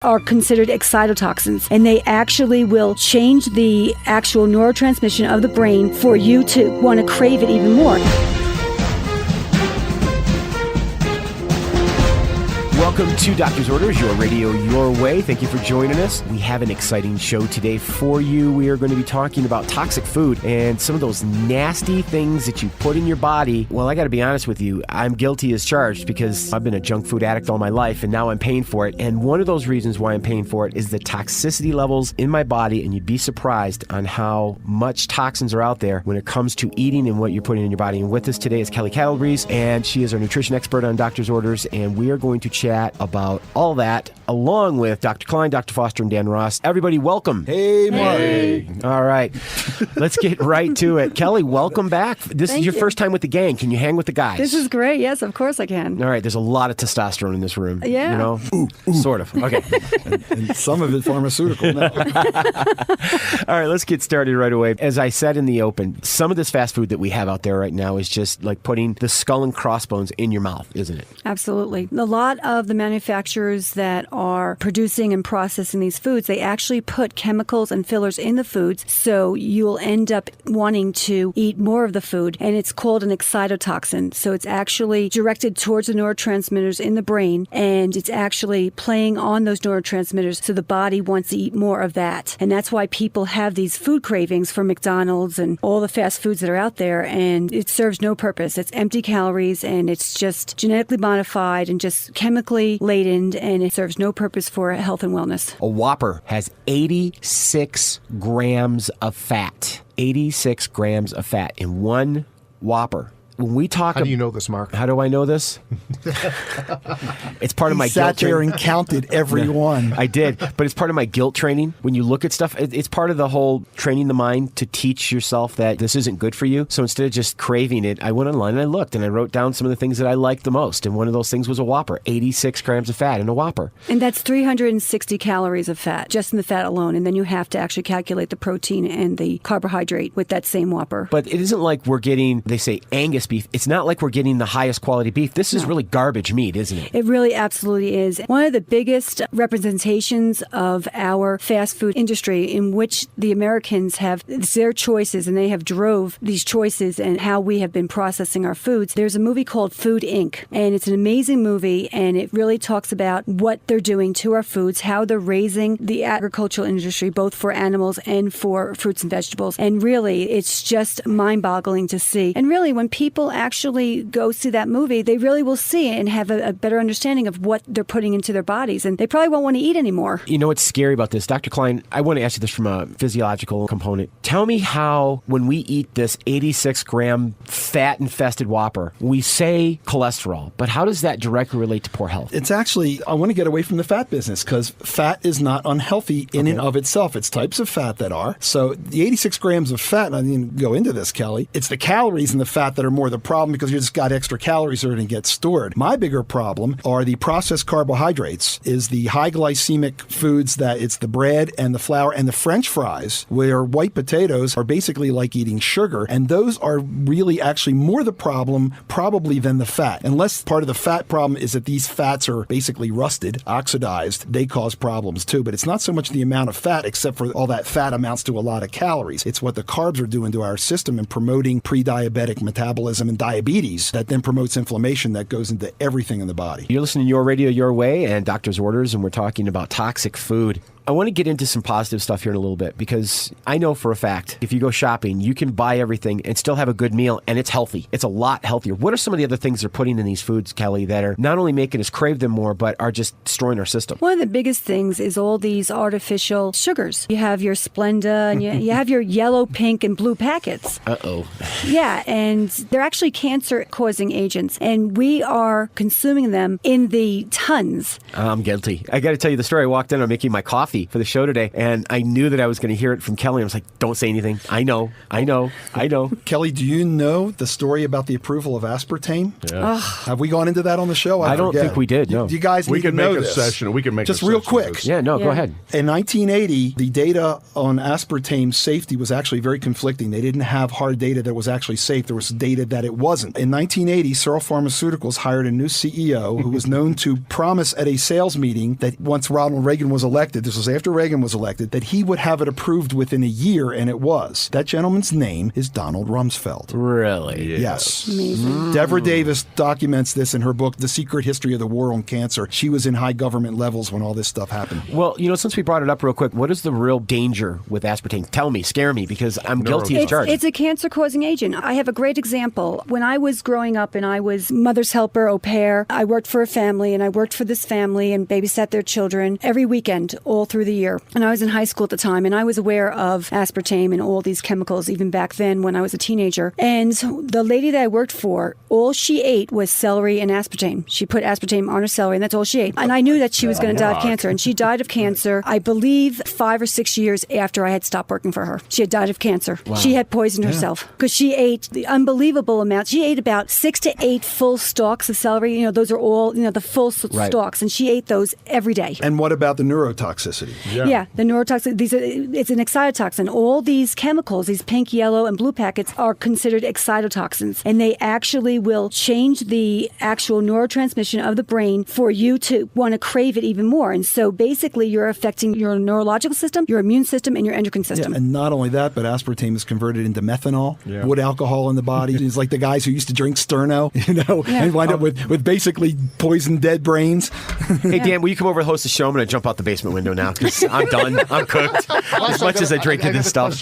are considered excitotoxins, and they actually will change the actual neurotransmission of the brain for you to want to crave it even more. Welcome to Doctor's Orders, your radio, your way. Thank you for joining us. We have an exciting show today for you. We are going to be talking about toxic food and some of those nasty things that you put in your body. Well, I got to be honest with you. I'm guilty as charged because I've been a junk food addict all my life, and now I'm paying for it. And one of those reasons why I'm paying for it is the toxicity levels in my body, and you'd be surprised on how much toxins are out there when it comes to eating and what you're putting in your body. And with us today is Kelly Calabrese, and she is our nutrition expert on Doctor's Orders, and we are going to chat about all that along with Dr. Klein, Dr. Foster, and Dan Ross. Everybody, welcome. Hey, Mark. Hey. All right. Let's get right to it. Kelly, welcome back. This is your first time with the gang. Can you hang with the guys? This is great. Yes, of course I can. All right. There's a lot of testosterone in this room. Yeah. You know? Ooh. Sort of. Okay. and some of it pharmaceutical. No. All right. Let's get started right away. As I said in the open, some of this fast food that we have out there right now is just like putting the skull and crossbones in your mouth, isn't it? Absolutely. A lot of the manufacturers that are producing and processing these foods, they actually put chemicals and fillers in the foods, so you'll end up wanting to eat more of the food, and it's called an excitotoxin. So it's actually directed towards the neurotransmitters in the brain, and it's actually playing on those neurotransmitters, so the body wants to eat more of that. And that's why people have these food cravings for McDonald's and all the fast foods that are out there, and it serves no purpose. It's empty calories, and it's just genetically modified and just chemically laden, and it serves no purpose for health and wellness. A Whopper has 86 grams of fat. 86 grams of fat in one Whopper. When we talk, how do you know this, Mark? How do I know this? It's part of my guilt training. Sat there and counted every one. I did, but it's part of my guilt training. When you look at stuff, it's part of the whole training the mind to teach yourself that this isn't good for you. So instead of just craving it, I went online and I looked and I wrote down some of the things that I liked the most. And one of those things was a Whopper, 86 grams of fat in a Whopper. And that's 360 calories of fat, just in the fat alone. And then you have to actually calculate the protein and the carbohydrate with that same Whopper. But it isn't like we're getting, they say, Angus beef. It's not like we're getting the highest quality beef. This is really garbage meat, isn't it? It really absolutely is. One of the biggest representations of our fast food industry, in which the Americans have their choices, and they have drove these choices and how we have been processing our foods. There's a movie called Food Inc., and it's an amazing movie, and it really talks about what they're doing to our foods, how they're raising the agricultural industry, both for animals and for fruits and vegetables. And really, it's just mind-boggling to see. And really, when people actually go see that movie, they really will see and have a better understanding of what they're putting into their bodies, and they probably won't want to eat anymore. You know what's scary about this? Dr. Klein, I want to ask you this from a physiological component. Tell me how, when we eat this 86-gram fat-infested Whopper, we say cholesterol, but how does that directly relate to poor health? It's actually, I want to get away from the fat business because fat is not unhealthy in and of itself. It's types of fat that are. So the 86 grams of fat, and I didn't go into this, Kelly, it's the calories in the fat that are more the problem because you just got extra calories that are going to get stored. My bigger problem are the processed carbohydrates, is the high glycemic foods that it's the bread and the flour and the French fries, where white potatoes are basically like eating sugar. And those are really actually more the problem probably than the fat. Unless part of the fat problem is that these fats are basically rusted, oxidized, they cause problems too. But it's not so much the amount of fat, except for all that fat amounts to a lot of calories. It's what the carbs are doing to our system and promoting pre-diabetic metabolism and diabetes that then promotes inflammation that goes into everything in the body. You're listening to Your Radio, Your Way and Doctor's Orders, and we're talking about toxic food. I want to get into some positive stuff here in a little bit because I know for a fact if you go shopping, you can buy everything and still have a good meal, and it's healthy. It's a lot healthier. What are some of the other things they're putting in these foods, Kelly, that are not only making us crave them more, but are just destroying our system? One of the biggest things is all these artificial sugars. You have your Splenda, and you have your yellow, pink, and blue packets. Uh-oh. Yeah, and they're actually cancer-causing agents, and we are consuming them in the tons. I'm guilty. I got to tell you the story. I walked in, I'm making my coffee, nasty for the show today, and I knew that I was going to hear it from Kelly. I was like, don't say anything. I know. Kelly, do you know the story about the approval of aspartame? Yeah. Have we gone into that on the show? I don't think we did, no. You guys need to know this. We can make just a real session quick. Go ahead. In 1980, the data on aspartame safety was actually very conflicting. They didn't have hard data that was actually safe. There was data that it wasn't. In 1980, Searle Pharmaceuticals hired a new CEO who was known to promise at a sales meeting that once Ronald Reagan was elected, this was after Reagan was elected, that he would have it approved within a year, and it was. That gentleman's name is Donald Rumsfeld. Really? Yes. Amazing. Deborah Davis documents this in her book, The Secret History of the War on Cancer. She was in high government levels when all this stuff happened. Well, since we brought it up real quick, what is the real danger with aspartame? Tell me, scare me, because I'm guilty as charged. It's a cancer-causing agent. I have a great example. When I was growing up and I was mother's helper, au pair, I worked for a family, and I worked for this family and babysat their children every weekend all through the year. And I was in high school at the time, and I was aware of aspartame and all these chemicals even back then when I was a teenager. And the lady that I worked for, all she ate was celery and aspartame. She put aspartame on her celery, and that's all she ate. And I knew that she was going to die of cancer. And she died of cancer, I believe, 5 or 6 years after I had stopped working for her. She had died of cancer. Wow. She had poisoned herself because she ate the unbelievable amount. She ate about 6 to 8 full stalks of celery. Those are all, the full stalks. And she ate those every day. And what about the neurotoxicity? Yeah, the neurotoxin. It's an excitotoxin. All these chemicals, these pink, yellow, and blue packets, are considered excitotoxins, and they actually will change the actual neurotransmission of the brain for you to want to crave it even more. And so basically, you're affecting your neurological system, your immune system, and your endocrine system. Yeah, and not only that, but aspartame is converted into methanol, wood alcohol in the body. It's like the guys who used to drink Sterno, and wind up with basically poisoned dead brains. Hey, Dan, will you come over and host the show? I'm going to jump out the basement window now because I'm done. I'm cooked. As much as I drink of this stuff.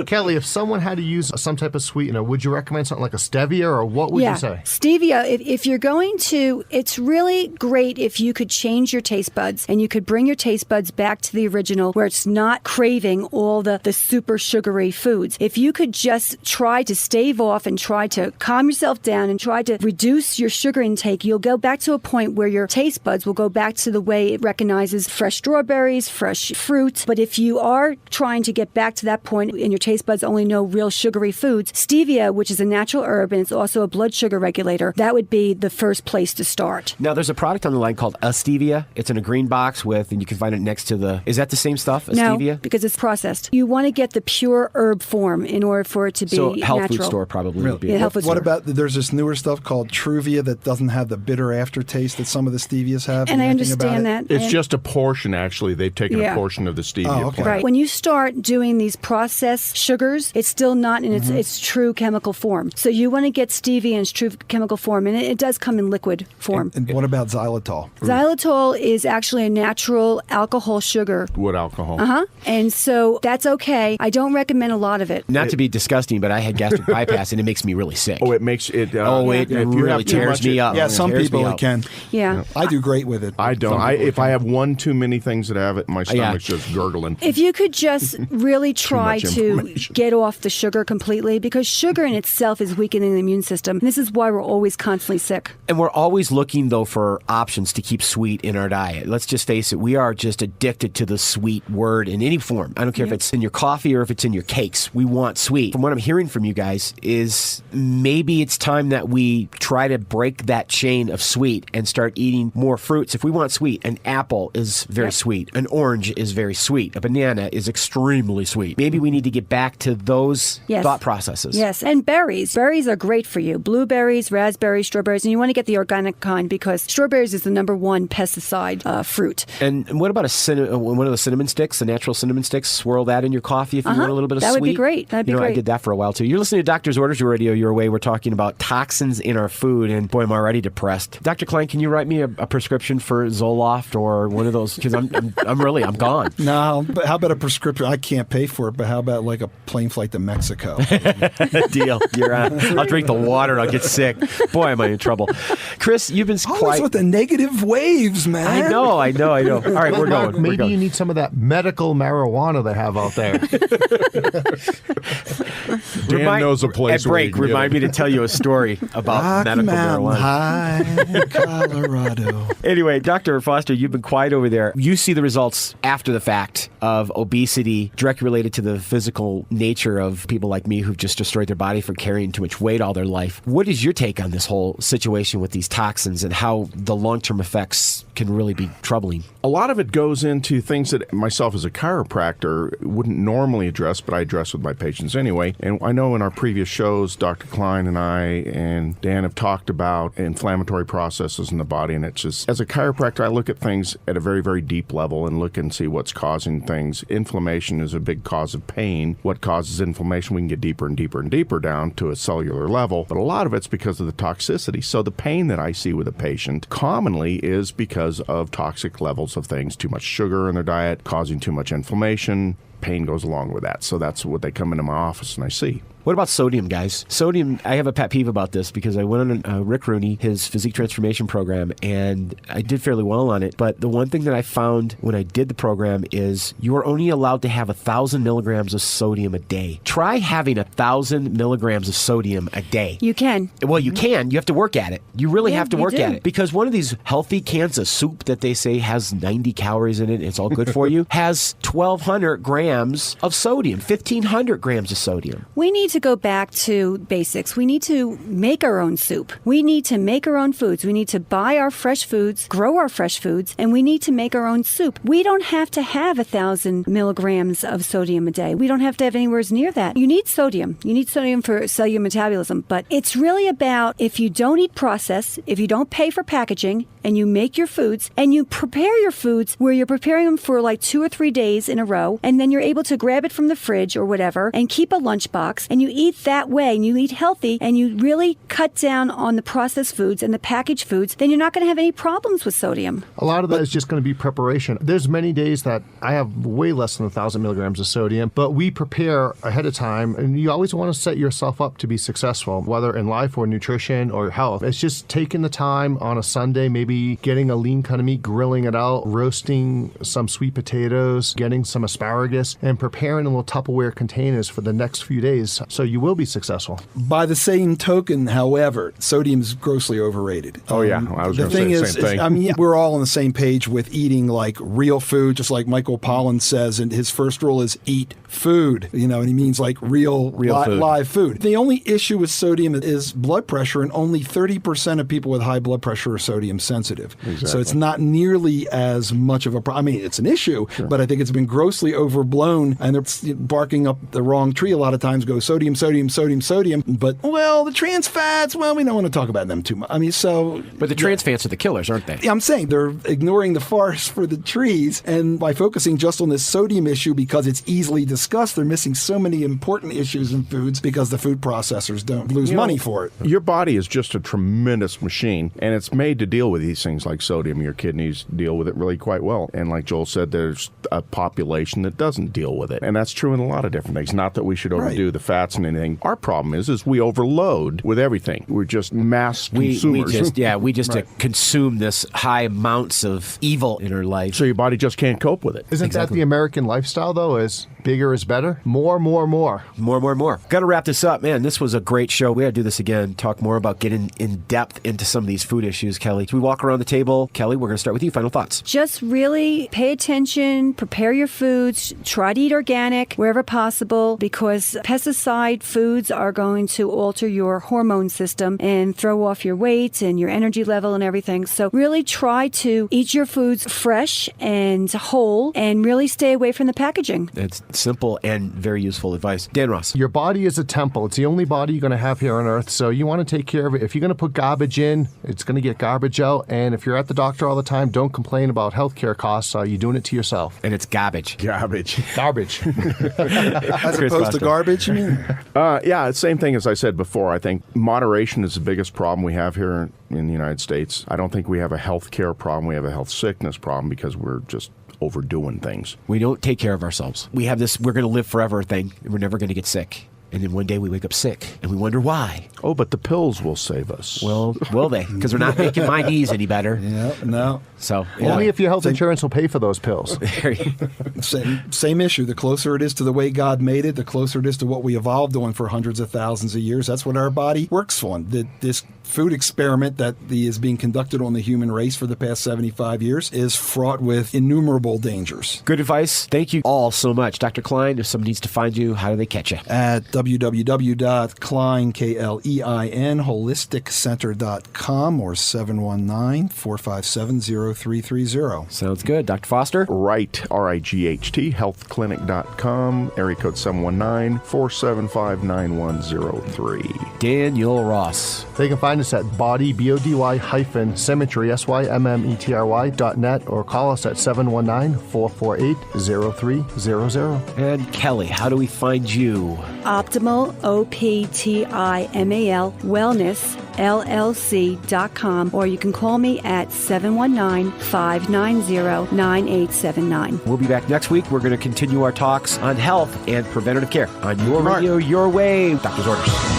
Kelly, if someone had to use some type of sweetener, would you recommend something like a stevia, or what would you say? Stevia, if you're going to, it's really great if you could change your taste buds and you could bring your taste buds back to the original where it's not craving all the super sugary foods. If you could just try to stave off and try to calm yourself down and try to reduce your sugar intake, you'll go back to a point where your taste buds will go back to the way it recognizes fresh strawberries, fresh fruit. But if you are trying to get back to that point and your taste buds only know real sugary foods, stevia, which is a natural herb and it's also a blood sugar regulator, that would be the first place to start. Now, there's a product on the line called Stevia. It's in a green box and you can find it next to the... Is that the same stuff, Stevia? No, because it's processed. You want to get the pure herb form in order for it to be natural. So health food natural. store probably would be. Yeah, health food store. What about, there's this newer stuff called Truvia that doesn't have the bitter aftertaste that some of the stevias have. And I understand that. It's just a portion, actually. They've taken a portion of the stevia plant. Right. When you start doing these processed sugars, it's still not in its true chemical form. So you want to get stevia in its true chemical form, and it does come in liquid form. And what about xylitol? Xylitol is actually a natural alcohol sugar. Wood alcohol. And so that's okay. I don't recommend a lot of it. Not to be disgusting, but I had gastric bypass and it makes me really sick. It makes it... it really tears me up. Yeah, some people it can. Yeah. I do great with it. I don't. If I have one too many things that have it, my stomach's just gurgling. If you could just really try to get off the sugar completely, because sugar in itself is weakening the immune system. And this is why we're always constantly sick. And we're always looking, though, for options to keep sweet in our diet. Let's just face it, we are just addicted to the sweet word in any form. I don't care if it's in your coffee or if it's in your cakes. We want sweet. From what I'm hearing from you guys is maybe it's time that we try to break that chain of sweet and start eating more fruits. If we want sweet, an apple is very sweet. An orange is very sweet. A banana is extremely sweet. Maybe we need to get back to those thought processes. Yes, and berries. Berries are great for you. Blueberries, raspberries, strawberries, and you want to get the organic kind because strawberries is the #1 pesticide fruit. And what about one of the cinnamon sticks, the natural cinnamon sticks? Swirl that in your coffee if you want a little bit of sweet. That would be great. That'd be great. I did that for a while too. You're listening to Doctor's Orders Radio Your Way. We're talking about toxins in our food, and boy, am I already depressed. Dr. Klein, can you write me a prescription for Zoloft or one of those? Because I'm gone. No, but how about a prescription? I can't pay for it, but how about like a plane flight to Mexico? Deal. You're on. I'll drink the water and I'll get sick. Boy, am I in trouble. Chris, you've been always with the negative waves, man. I know. All right, we're going. Maybe you need some of that medical marijuana they have out there. Dan knows a place at where you break. can get Remind it. me to tell you a story about Rocky medical Mountain marijuana. High, Colorado. Anyway, Dr. Foster, you've been quiet over there. You see the results after the fact of obesity directly related to the physical nature of people like me who've just destroyed their body for carrying too much weight all their life. What is your take on this whole situation with these toxins and how the long-term effects can really be troubling? A lot of it goes into things that myself as a chiropractor wouldn't normally address, but I address with my patients anyway. And I know in our previous shows, Dr. Klein and I and Dan have talked about inflammatory processes in the body. And it's just, as a chiropractor, I look at things at a very, very deep level and look and see what's causing things. Inflammation is a big cause of pain. What causes inflammation? We can get deeper and deeper and deeper down to a cellular level. But a lot of it's because of the toxicity. So the pain that I see with a patient commonly is because of toxic levels of things, too much sugar in their diet, causing too much inflammation. Pain goes along with that. So that's what they come into my office and I see. What about sodium, guys? Sodium, I have a pet peeve about this because I went on Rick Rooney, his physique transformation program, and I did fairly well on it. But the one thing that I found when I did the program is you are only allowed to have 1,000 milligrams of sodium a day. Try having 1,000 milligrams of sodium a day. You can. Well, you can. You have to work at it. You really Yeah, have to you work do. at it. Because one of these healthy cans of soup that they say has 90 calories in it, it's all good for you, has 1,200 grams of sodium, 1,500 grams of sodium. We need to go back to basics. We need to make our own soup. We need to make our own foods. We need to buy our fresh foods, grow our fresh foods, and we need to make our own soup. We don't have to have 1,000 milligrams of sodium a day. We don't have to have anywhere near that. You need sodium. You need sodium for cellular metabolism, but it's really about if you don't eat processed, if you don't pay for packaging, and you make your foods, and you prepare your foods where you're preparing them for like 2 or 3 days in a row, and then you're able to grab it from the fridge or whatever, and keep a lunchbox, and you eat that way, and you eat healthy, and you really cut down on the processed foods and the packaged foods, then you're not going to have any problems with sodium. A lot of that is just going to be preparation. There's many days that I have way less than 1,000 milligrams of sodium, but we prepare ahead of time, and you always want to set yourself up to be successful, whether in life or nutrition or health. It's just taking the time on a Sunday, maybe getting a lean cut of meat, grilling it out, roasting some sweet potatoes, getting some asparagus, and preparing in little Tupperware containers for the next few days, so you will be successful. By the same token, however, sodium is grossly overrated. Oh, yeah. I was the going to say thing the is, same thing. I mean, we're all on the same page with eating like real food, just like Michael Pollan says, and his first rule is eat food, and he means like real food. live food. The only issue with sodium is blood pressure, and only 30% of people with high blood pressure are sodium sensitive. Exactly. So it's not nearly as much of a problem. I mean, it's an issue, but I think it's been grossly overblown, and they're barking up the wrong tree a lot of times, go sodium, sodium, sodium, sodium. But, well, the trans fats, well, we don't want to talk about them too much. I mean, so... But the trans fats are the killers, aren't they? Yeah, I'm saying they're ignoring the forest for the trees, and by focusing just on this sodium issue because it's easily discussed, they're missing so many important issues in foods because the food processors don't lose money for it. Your body is just a tremendous machine, and it's made to deal with these things like sodium. Your kidneys deal with it really quite well. And like Joel said, there's a population that doesn't deal with it. And that's true in a lot of different things. Not that we should overdo the fats and anything. Our problem is we overload with everything. We're just mass consumers. We just consume this high amounts of evil in our life. So your body just can't cope with it. Isn't that the American lifestyle, though, is bigger is better? More. More. Got to wrap this up. Man, this was a great show. We got to do this again. Talk more about getting in depth into some of these food issues, Kelly. So we walk around the table. Kelly, we're going to start with you. Final thoughts. Just really pay attention, prepare your foods, try to eat organic wherever possible, because pesticide foods are going to alter your hormone system and throw off your weight and your energy level and everything. So really try to eat your foods fresh and whole and really stay away from the packaging. It's simple and very useful advice. Dan Ross. Your body is a temple. It's the only body you're going to have here on Earth, so you want to take care of it. If you're going to put garbage in, it's going to get garbage out. And if you're at the doctor all the time, don't complain about healthcare costs. You're doing it to yourself. And it's garbage. Garbage. As opposed to garbage, you mean? Yeah, it's the same thing as I said before. I think moderation is the biggest problem we have here in the United States. I don't think we have a health care problem. We have a health sickness problem because we're just overdoing things. We don't take care of ourselves. We have this we're going to live forever thing. We're never going to get sick. And then one day we wake up sick and we wonder why. Oh, but the pills will save us. Well, will they? Because they're not making my knees any better. Yeah, no. So Only if your health insurance will pay for those pills. Same issue. The closer it is to the way God made it, the closer it is to what we evolved on for hundreds of thousands of years. That's what our body works on. This food experiment that is being conducted on the human race for the past 75 years is fraught with innumerable dangers. Good advice. Thank you all so much. Dr. Klein, if somebody needs to find you, how do they catch you? At www.klein, Klein, holisticcenter.com or 719-457-0330. Sounds good. Dr. Foster? Right, R-I-G-H-T, healthclinic.com, area code 719-475-9103. Daniel Ross. They can find us at body, B-O-D-Y, symmetry, SYMMETRY.net or call us at 719-448-0300. And Kelly, how do we find you? Optimal, OPTIMAL, Wellness, LLC.com, or you can call me at 719-590-9879. We'll be back next week. We're going to continue our talks on health and preventative care on your radio, your way. Doctor's orders.